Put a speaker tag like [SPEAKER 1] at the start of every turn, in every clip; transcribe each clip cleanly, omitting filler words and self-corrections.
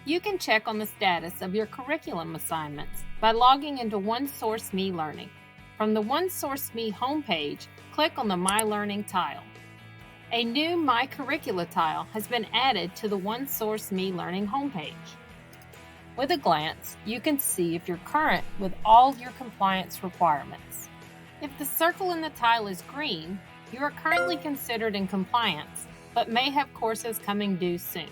[SPEAKER 1] You can check on the status of your curriculum assignments by logging into OneSource Me Learning. From the OneSource Me homepage, click on the My Learning tile. A new My Curricula tile has been added to the OneSource Me Learning homepage. With a glance, you can see if you're current with all your compliance requirements. If the circle in the tile is green, you are currently considered in compliance, but may have courses coming due soon.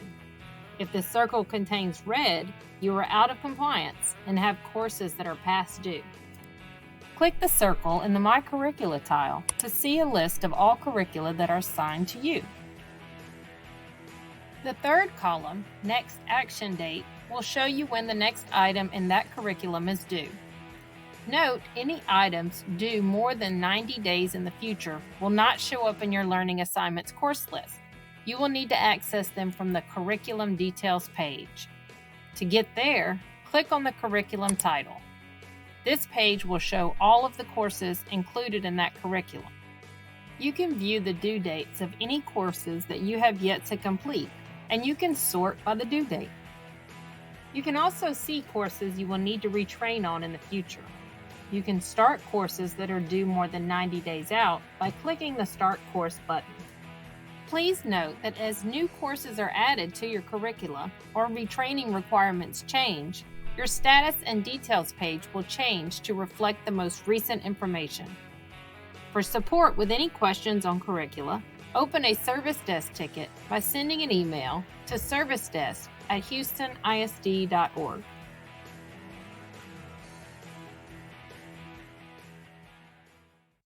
[SPEAKER 1] If the circle contains red, you are out of compliance and have courses that are past due. Click the circle in the My Curricula tile to see a list of all curricula that are assigned to you. The third column, Next Action Date, will show you when the next item in that curriculum is due. Note, any items due more than 90 days in the future will not show up in your Learning Assignments course list. You will need to access them from the Curriculum Details page. To get there, click on the curriculum title. This page will show all of the courses included in that curriculum. You can view the due dates of any courses that you have yet to complete, and you can sort by the due date. You can also see courses you will need to retrain on in the future. You can start courses that are due more than 90 days out by clicking the Start Course button. Please note that as new courses are added to your curricula or retraining requirements change, your status and details page will change to reflect the most recent information. For support with any questions on curricula, open a service desk ticket by sending an email to servicedesk@houstonisd.org.